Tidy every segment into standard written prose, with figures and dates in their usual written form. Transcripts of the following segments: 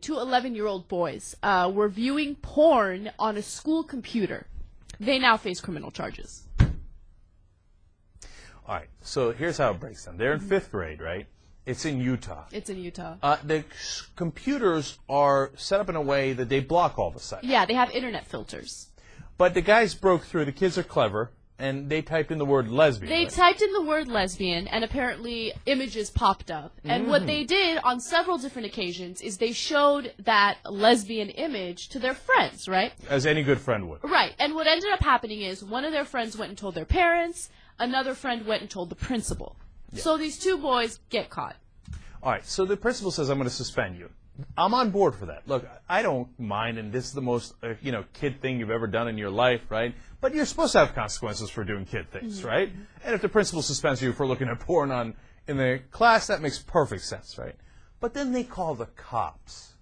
two 11-year-old boys were viewing porn on a school computer. They now face criminal charges. All right, so here's how it breaks down. They're in 5th grade, right? It's in Utah. It's in Utah. The computers are set up in a way that they block all the sites. Yeah, they have internet filters. But the guys broke through. The kids are clever, and they typed in the word lesbian. They typed in the word lesbian, and apparently images popped up. And what they did on several different occasions is they showed that lesbian image to their friends, right? As any good friend would. Right. And what ended up happening is one of their friends went and told their parents, another friend went and told the principal. Yeah. So these two boys get caught. All right, so the principal says, I'm going to suspend you. I'm on board for that. Look, I don't mind, and this is the most, kid thing you've ever done in your life, right? But you're supposed to have consequences for doing kid things, right? And if the principal suspends you for looking at porn in the class, that makes perfect sense, right? But then they call the cops.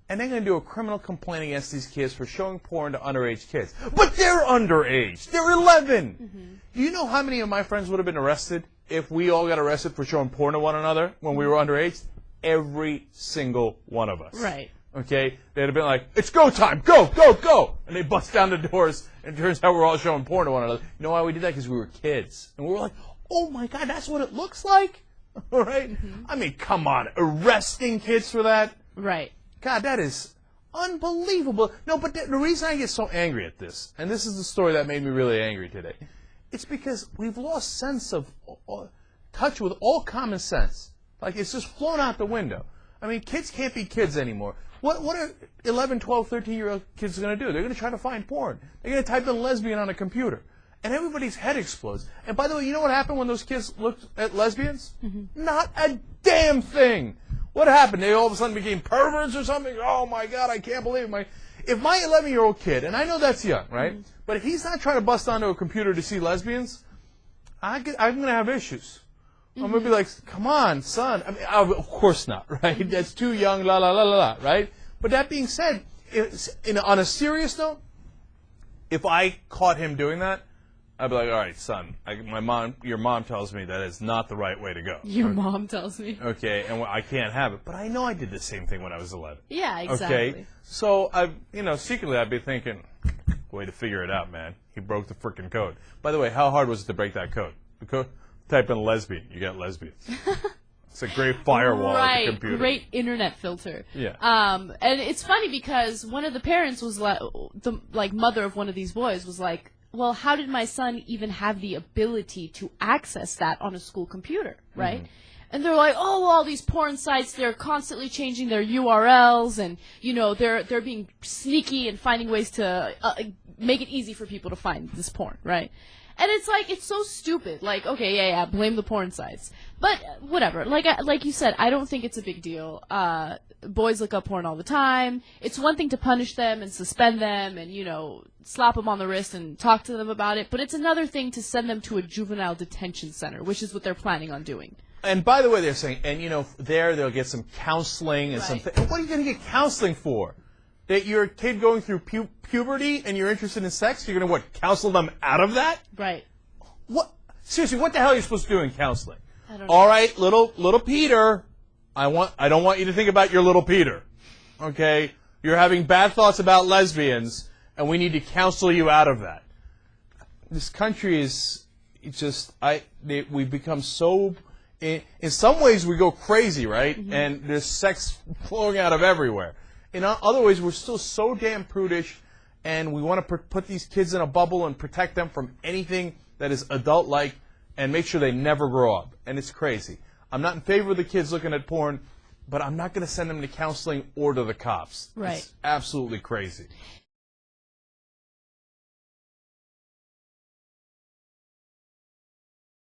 And they're going to do a criminal complaint against these kids for showing porn to underage kids. But they're underage. They're 11. Do you know how many of my friends would have been arrested if we all got arrested for showing porn to one another when we were underage? Every single one of us. Right. Okay? They'd have been like, it's go time. Go, go, go. And they bust down the doors, and it turns out we're all showing porn to one another. You know why we did that? Because we were kids. And we were like, oh, my God, that's what it looks like? All right? I mean, come on. Arresting kids for that? Right. God, that is unbelievable. No, but the reason I get so angry at this, and this is the story that made me really angry today, it's because we've lost sense of touch with all common sense. Like, it's just flown out the window. I mean, kids can't be kids anymore. What are 11, 12, 13-year-old kids going to do? They're going to try to find porn. They're going to type in lesbian on a computer. And everybody's head explodes. And by the way, you know what happened when those kids looked at lesbians? Not a damn thing. What happened? They all of a sudden became perverts or something? Oh, my God, I can't believe it. If my 11-year-old kid, and I know that's young, right? But if he's not trying to bust onto a computer to see lesbians, I'm going to have issues. I'm going to be like, come on, son. I mean, of course not, right? That's too young, la, la, la, la, la, right? But that being said, on a serious note, if I caught him doing that, I'd be like, all right, son, your mom tells me that is not the right way to go. Your mom tells me. Okay, and I can't have it. But I know I did the same thing when I was 11. Yeah, exactly. Okay, so, secretly I'd be thinking, way to figure it out, man. He broke the freaking code. By the way, how hard was it to break that code? The code? Type in lesbian, you get lesbians. It's a great firewall on the computer. Great internet filter. Yeah. And it's funny because one of the parents was the mother of one of these boys was like, well, how did my son even have the ability to access that on a school computer, right? And they're like, oh, all these porn sites, they're constantly changing their URLs, and they're being sneaky and finding ways to make it easy for people to find this porn, right? And it's like, it's so stupid. Like, okay, yeah, blame the porn sites. But whatever. Like you said, I don't think it's a big deal. Boys look up porn all the time. It's one thing to punish them and suspend them and, slap them on the wrist and talk to them about it. But it's another thing to send them to a juvenile detention center, which is what they're planning on doing. And by the way, they're saying, and they'll get some counseling and something. What are you going to get counseling for? That you're a kid going through puberty and you're interested in sex? You're going to, counsel them out of that? Right. What? Seriously, what the hell are you supposed to do in counseling? I don't know. All right, little Peter, I don't want you to think about your little Peter. Okay? You're having bad thoughts about lesbians, and we need to counsel you out of that. This country is we've become so, in some ways we go crazy, right? And there's sex flowing out of everywhere. In other ways, we're still so damn prudish, and we want to put these kids in a bubble and protect them from anything that is adult-like and make sure they never grow up. And it's crazy. I'm not in favor of the kids looking at porn, but I'm not going to send them to counseling or to the cops. Right. It's absolutely crazy.